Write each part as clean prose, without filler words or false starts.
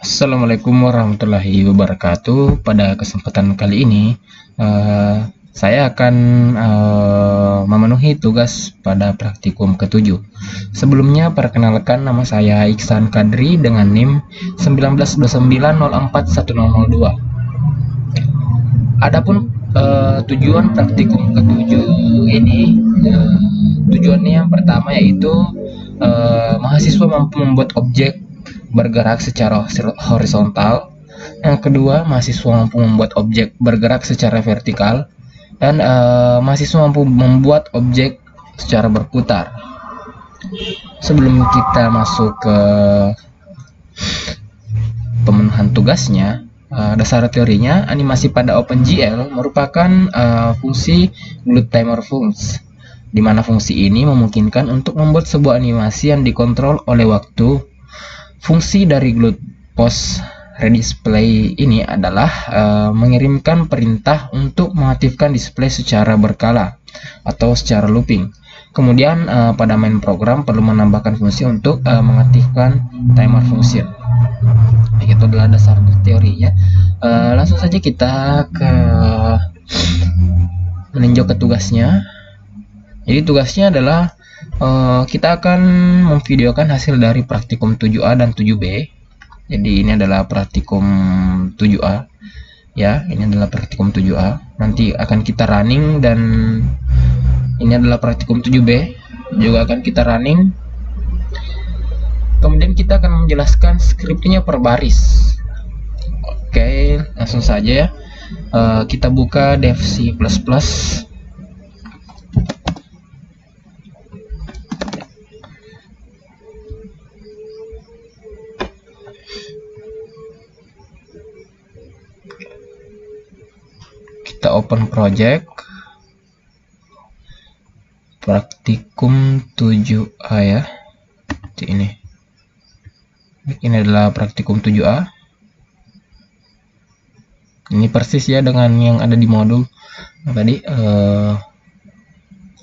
Assalamualaikum warahmatullahi wabarakatuh. Pada kesempatan kali ini, saya akan memenuhi tugas pada praktikum ke-7. Sebelumnya, perkenalkan, nama saya Iksan Kadri dengan NIM 1929041002. Adapun tujuan praktikum ke-7 ini, tujuannya yang pertama yaitu mahasiswa mampu membuat objek bergerak secara horizontal. Yang kedua, mahasiswa mampu membuat objek bergerak secara vertikal. Dan mahasiswa mampu membuat objek secara berputar. Sebelum kita masuk ke pemenuhan tugasnya, dasar teorinya, animasi pada OpenGL merupakan fungsi Glued Timer Functions, di mana fungsi ini memungkinkan untuk membuat sebuah animasi yang dikontrol oleh waktu. Fungsi dari Glued Post Redisplay ini adalah mengirimkan perintah untuk mengaktifkan display secara berkala atau secara looping. Kemudian pada main program perlu menambahkan fungsi untuk mengaktifkan timer function. Itu adalah dasar teorinya. Langsung saja kita meninjau ke tugasnya. Jadi tugasnya adalah kita akan memvideokan hasil dari praktikum 7A dan 7B. Jadi ini adalah praktikum 7A. Ya, ini adalah praktikum 7A. Nanti akan kita running, dan ini adalah praktikum 7B juga akan kita running. Kemudian kita akan menjelaskan skripnya per baris. Oke, langsung saja ya. Kita buka dev C++. Kita open project praktikum 7A ya. Ini adalah praktikum 7A. Ini persis ya dengan yang ada di modul. Tadi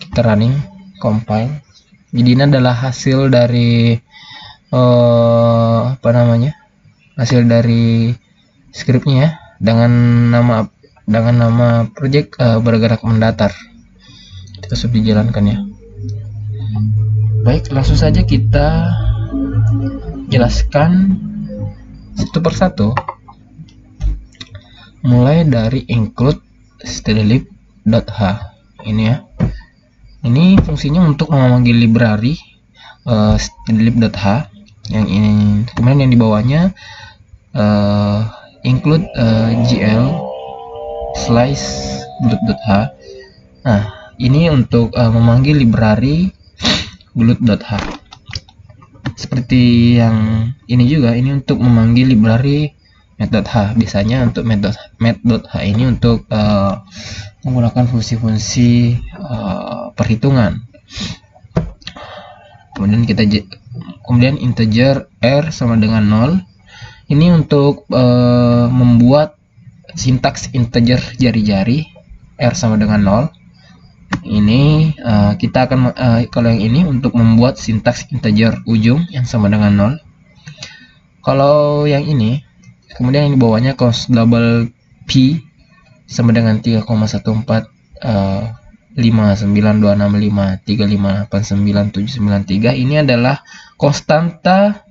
kita running, compile. Jadi ini adalah hasil dari hasil dari skripnya ya, dengan nama project bergerak mendatar. Kita sudah dijalankan ya. Baik, langsung saja kita jelaskan satu persatu, mulai dari include stdlib.h ini ya. Ini fungsinya untuk memanggil library stdlib.h yang ini. Kemudian yang di bawahnya include gl slice glut.h. Nah, ini untuk memanggil library glut.h. Seperti yang ini juga, ini untuk memanggil library math.h. Biasanya untuk math.h ini untuk menggunakan fungsi-fungsi perhitungan. Kemudian integer r sama dengan 0. Ini untuk membuat sintaks integer jari-jari r sama dengan 0. Ini kita akan kalau yang ini untuk membuat sintaks integer ujung yang sama dengan 0. Kalau yang ini, kemudian yang di bawahnya const double p sama dengan 3,1459253535899793. Ini adalah konstanta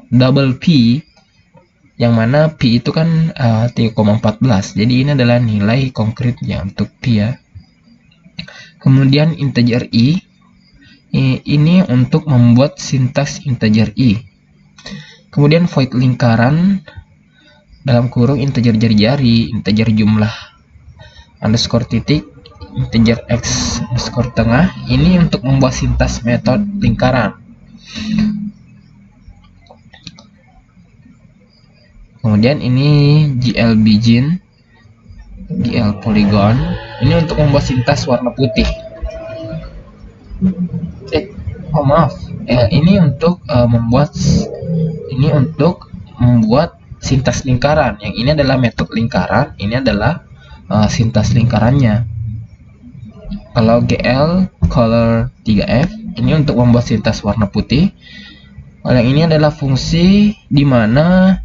double p, yang mana p itu kan 3,14. Jadi ini adalah nilai konkretnya untuk p ya. Kemudian integer i, ini untuk membuat sintaks integer i. Kemudian void lingkaran dalam kurung integer jari-jari, integer jumlah underscore titik, integer x underscore tengah. Ini untuk membuat sintaks metode lingkaran. Kemudian ini gl begin, gl polygon. Ini untuk membuat sintaks warna putih. Ini untuk membuat sintaks lingkaran. Yang ini adalah metode lingkaran, ini adalah sintaks lingkarannya. Kalau gl color 3f ini untuk membuat sintaks warna putih. Kalau yang ini adalah fungsi di mana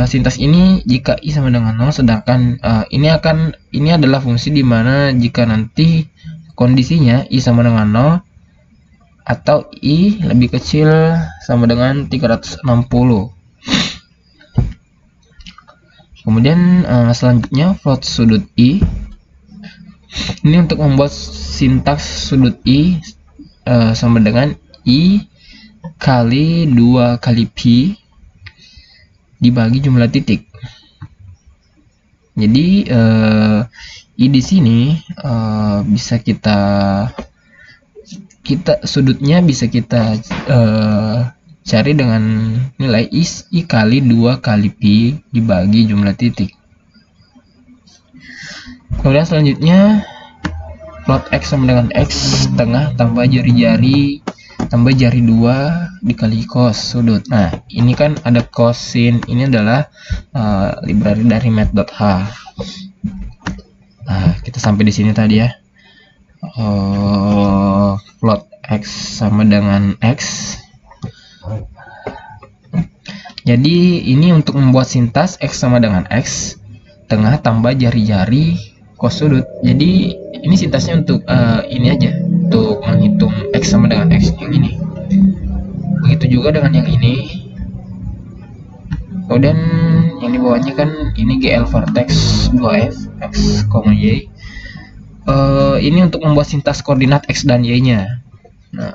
sintaks ini jika i sama dengan 0, sedangkan ini adalah fungsi di mana jika nanti kondisinya i sama dengan 0 atau i lebih kecil sama dengan 360. Kemudian selanjutnya float sudut i. Ini untuk membuat sintaks sudut i sama dengan i kali 2 kali pi dibagi jumlah titik. Jadi i di sini bisa kita sudutnya bisa kita cari dengan nilai i kali 2 kali pi dibagi jumlah titik. Kemudian selanjutnya plot x sama dengan x tengah tambah jari-jari tambah jari 2 dikali cos sudut. Nah, ini kan ada cosin, ini adalah library dari math.h. Nah, kita sampai di sini tadi ya. Plot x sama dengan x. Jadi ini untuk membuat sintaks x sama dengan x tengah tambah jari-jari cos sudut. Jadi ini sintaksnya untuk ini aja, untuk menghitung x sama dengan x yang ini. Begitu juga dengan yang ini. Kemudian yang di bawahnya kan ini GL vertex 2f x, y. Ini untuk membuat sintaks koordinat x dan y-nya. Nah,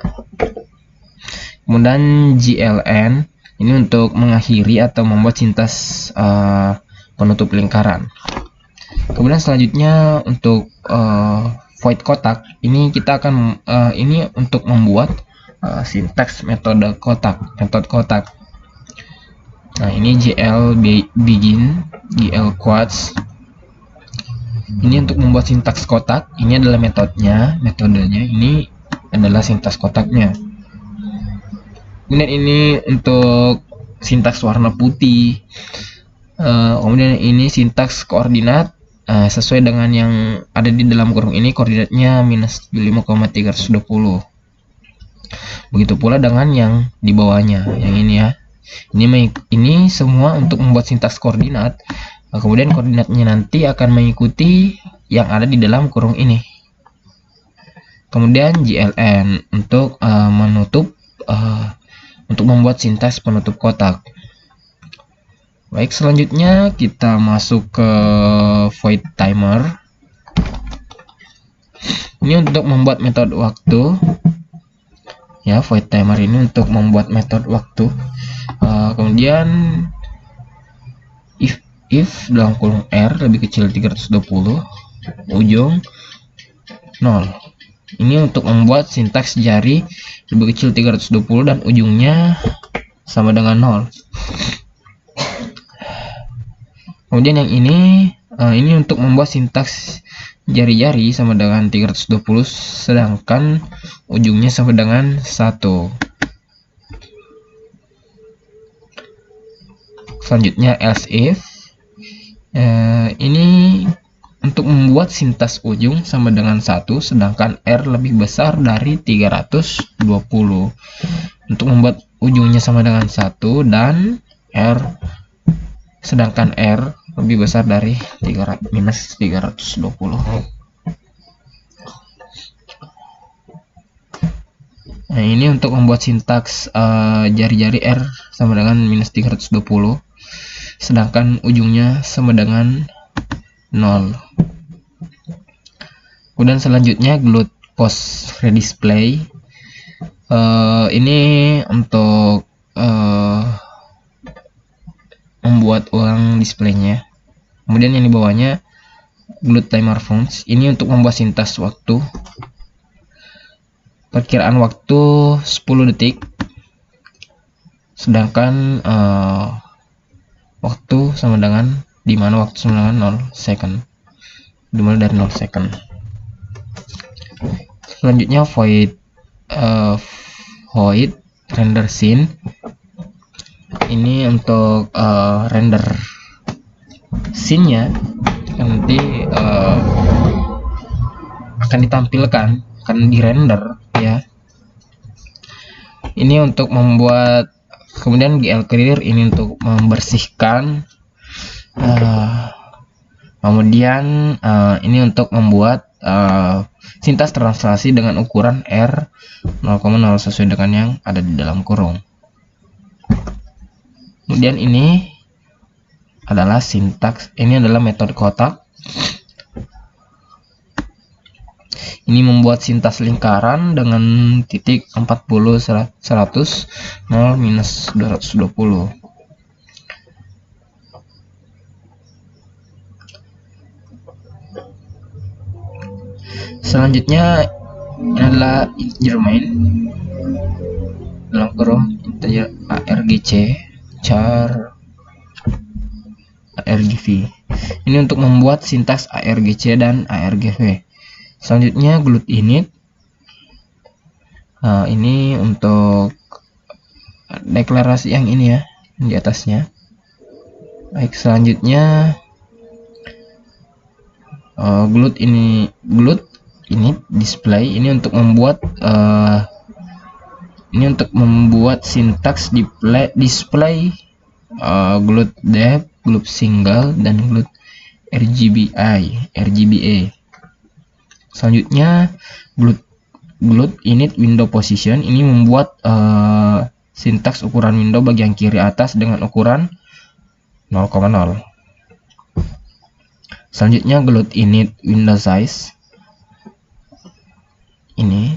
kemudian GLN ini untuk mengakhiri atau membuat sintaks penutup lingkaran. Kemudian selanjutnya untuk void kotak, ini kita akan ini untuk membuat sintaks metode kotak, kotak. Nah, ini GL begin, GL quads. Ini untuk membuat sintaks kotak, ini adalah metodenya, ini adalah sintaks kotaknya. Kemudian ini untuk sintaks warna putih. Kemudian ini sintaks koordinat sesuai dengan yang ada di dalam kurung ini, koordinatnya minus 5,320. Begitu pula dengan yang di bawahnya, yang ini ya. Ini semua untuk membuat sintaks koordinat. Kemudian koordinatnya nanti akan mengikuti yang ada di dalam kurung ini. Kemudian GLN untuk menutup, untuk membuat sintaks penutup kotak. Baik, selanjutnya kita masuk ke void timer. Ini untuk membuat metode waktu. Ya, void timer ini untuk membuat metode waktu. Kemudian if dalam kurung R lebih kecil 320, ujung 0. Ini untuk membuat sintaks jari lebih kecil 320 dan ujungnya sama dengan 0. Kemudian yang ini untuk membuat sintaks jari-jari sama dengan 320 sedangkan ujungnya sama dengan 1. Selanjutnya else if. Ini untuk membuat sintaks ujung sama dengan 1 sedangkan R lebih besar dari 320. Untuk membuat ujungnya sama dengan 1 dan sedangkan R lebih besar dari minus 320. Nah, ini untuk membuat sintaks jari-jari R sama dengan minus 320 sedangkan ujungnya sama dengan 0. Kemudian selanjutnya glut post redisplay. Ini untuk membuat ulang displaynya. Kemudian yang di bawahnya glut timer functions. Ini untuk membuat sintaks waktu. Perkiraan waktu 10 detik. Sedangkan waktu sama dengan dimana waktu sama dengan 0 second, dimulai dari 0 second. Selanjutnya void render scene. Ini untuk render scene-nya nanti akan ditampilkan, akan dirender ya. Ini untuk membuat, kemudian GL clear ini untuk membersihkan, kemudian ini untuk membuat sintaks translasi dengan ukuran R 0,0 sesuai dengan yang ada di dalam kurung. Kemudian ini adalah sintaks, ini adalah metode kotak. Ini membuat sintaks lingkaran dengan titik 40, 100, 0, minus 220. Selanjutnya ini adalah integer main dalam kurung integer argc char argv. Ini untuk membuat sintaks argc dan argv. Selanjutnya glut init. Ini untuk deklarasi yang ini ya, di atasnya. Baik, selanjutnya glut init display. Ini untuk membuat sintaks display glut depth, glut single, dan glut RGBA. Selanjutnya glut init window position. Ini membuat sintaks ukuran window bagian kiri atas dengan ukuran 0,0. Selanjutnya glut init window size. Ini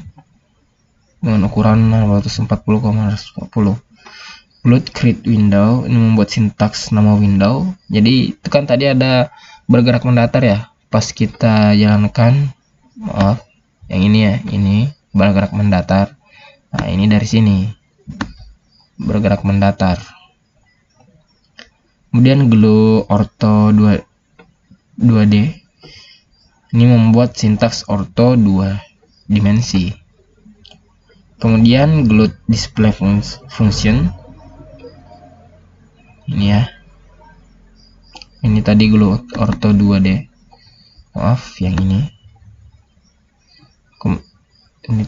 dengan ukuran 240,140. Glut create window, ini membuat sintaks nama window. Jadi itu kan tadi ada bergerak mendatar ya, pas kita jalankan, maaf, yang ini ya, ini bergerak mendatar. Nah, ini dari sini bergerak mendatar. Kemudian glut ortho 2D, ini membuat sintaks ortho 2 dimensi. Kemudian glut display function, ini ya, ini tadi glut ortho 2D, maaf yang ini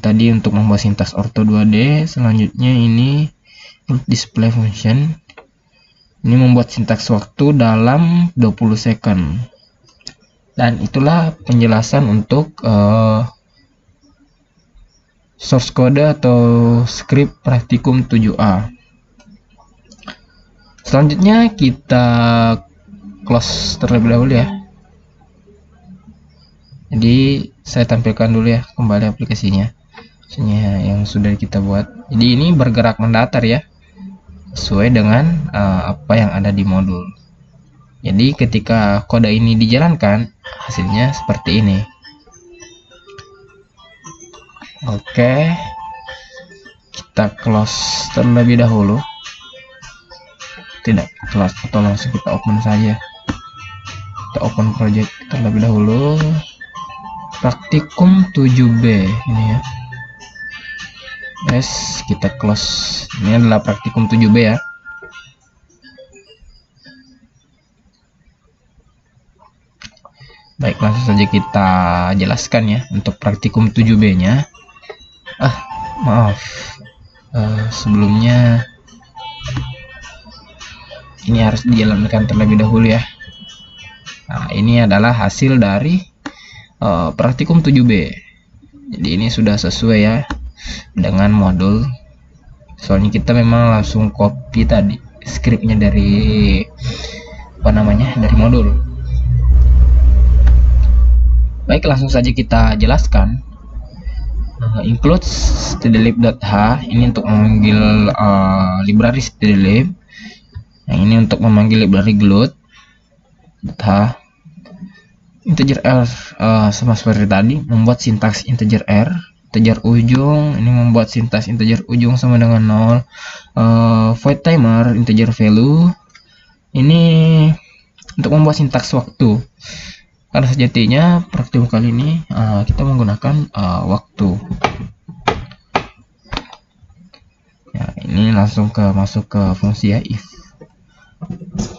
tadi untuk membuat sintaks ortho 2D. Selanjutnya ini glut display function, ini membuat sintaks waktu dalam 20 second. Dan itulah penjelasan untuk source code atau script praktikum 7A. Selanjutnya kita close terlebih dahulu ya. Jadi saya tampilkan dulu ya kembali aplikasinya yang sudah kita buat. Jadi ini bergerak mendatar ya, sesuai dengan apa yang ada di modul. Jadi ketika kode ini dijalankan, hasilnya seperti ini. Oke, kita close terlebih dahulu. Tidak close, atau langsung kita open saja. Kita open project terlebih dahulu. Praktikum 7B ini ya. Yes, kita close. Ini adalah praktikum 7B ya. Baik, langsung saja kita jelaskan ya untuk praktikum 7B nya. Maaf, sebelumnya ini harus dijalankan terlebih dahulu ya. Nah, ini adalah hasil dari praktikum 7B. Jadi ini sudah sesuai ya dengan modul. Soalnya kita memang langsung copy tadi scriptnya dari dari modul. Baik, langsung saja kita jelaskan. Include stdlib.h, ini untuk memanggil library stdlib. Yang ini untuk memanggil library glut.h. Integer r sama seperti tadi, membuat sintaks integer r. Integer ujung, ini membuat sintaks integer ujung sama dengan 0. Void timer, integer value, ini untuk membuat sintaks waktu. Karena sejatinya praktikum kali ini kita menggunakan waktu. Ya, ini langsung masuk ke fungsi ya, if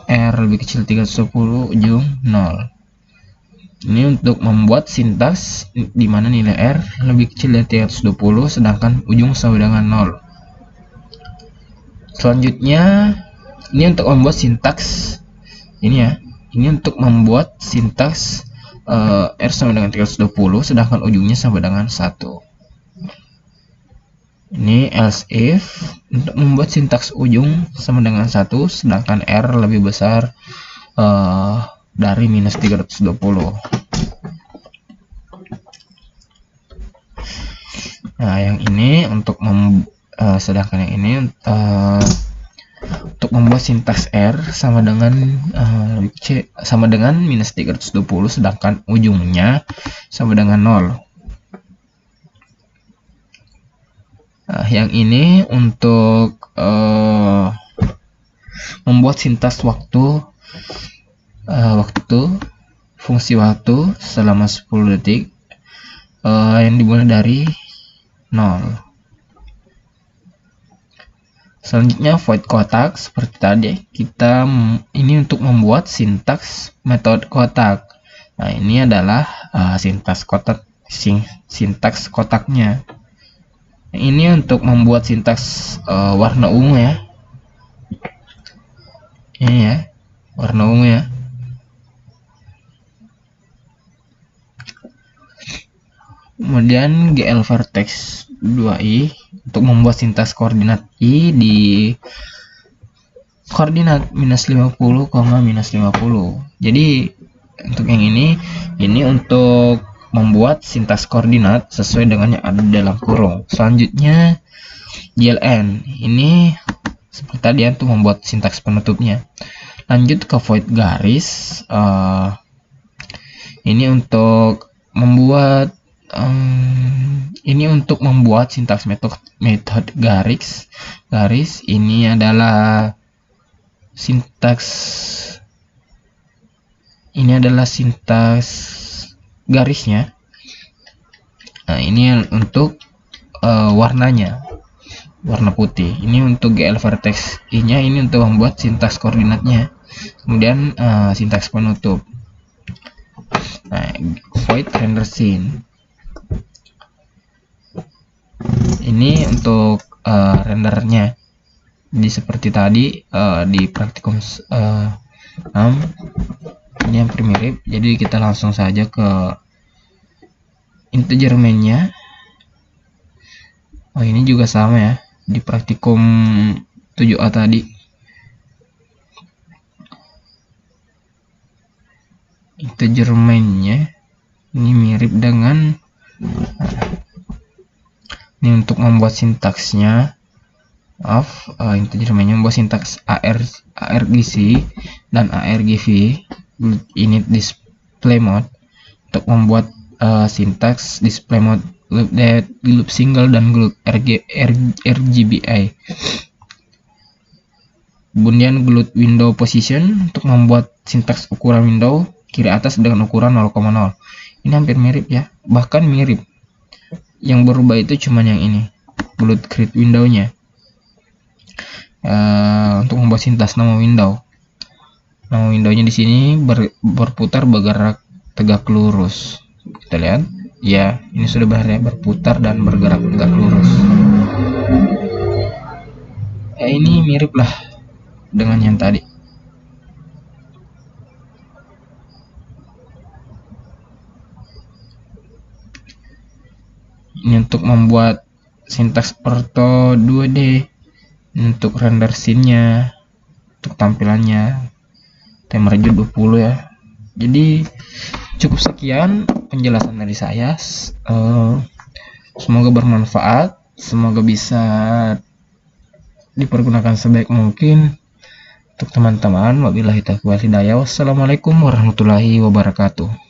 r lebih kecil 310 ujung 0. Ini untuk membuat sintaks di mana nilai r lebih kecil dari 320 sedangkan ujung sama dengan 0. Selanjutnya ini untuk membuat sintaks ini ya. Ini untuk membuat sintaks R sama dengan 320 sedangkan ujungnya sama dengan 1. Ini else if untuk membuat sintaks ujung sama dengan 1 sedangkan R lebih besar dari minus 320. Nah, yang ini untuk sedangkan yang ini untuk membuat sintaks R sama dengan sama dengan minus 320 sedangkan ujungnya sama dengan 0. Nah, yang ini untuk membuat sintaks waktu fungsi waktu selama 10 detik yang dimulai dari 0. Selanjutnya void kotak seperti tadi kita ini untuk membuat sintaks metode kotak. Nah, ini adalah sintaks kotaknya. Ini untuk membuat sintaks warna ungu ya. Ini ya, warna ungu ya. Kemudian GL vertex 2i untuk membuat sintaks koordinat i di koordinat minus 50, minus 50. Jadi untuk yang ini untuk membuat sintaks koordinat sesuai dengan yang ada di dalam kurung. Selanjutnya GLN ini seperti tadi untuk membuat sintaks penutupnya. Lanjut ke void garis. Ini untuk membuat sintaks metode garis. Ini adalah sintaks garisnya. Nah, ini untuk warnanya warna putih. Ini untuk GL vertex I-nya, ini untuk membuat sintaks koordinatnya. Kemudian sintaks penutup. Nah, void render scene. Ini untuk rendernya. Jadi seperti tadi di praktikum 6 ini yang mirip. Jadi kita langsung saja ke integer main-nya. Oh, ini juga sama ya di praktikum 7A tadi. Integer main-nya ini mirip dengan ini untuk membuat sintaksnya integer main-nya membuat sintaks argc dan argv init display mode untuk membuat sintaks display mode loop single dan loop RGBA. Kemudian gloot window position untuk membuat sintaks ukuran window kiri atas dengan ukuran 0,0. Ini hampir mirip ya, bahkan mirip. Yang berubah itu cuma yang ini, gloot create window-nya. Untuk membuat sintaks nama window. Nama window-nya di sini berputar bergerak tegak lurus. Kita lihat. Ya, ini sudah berputar dan bergerak tegak lurus. Ini mirip lah dengan yang tadi. Ini untuk membuat sintaks ortho 2D. Ini untuk render scene-nya, untuk tampilannya. Timer aja 20 ya. Jadi cukup sekian penjelasan dari saya. Semoga bermanfaat, semoga bisa dipergunakan sebaik mungkin untuk teman-teman. Wabillahi taufiq wal hidayah. Wassalamualaikum warahmatullahi wabarakatuh.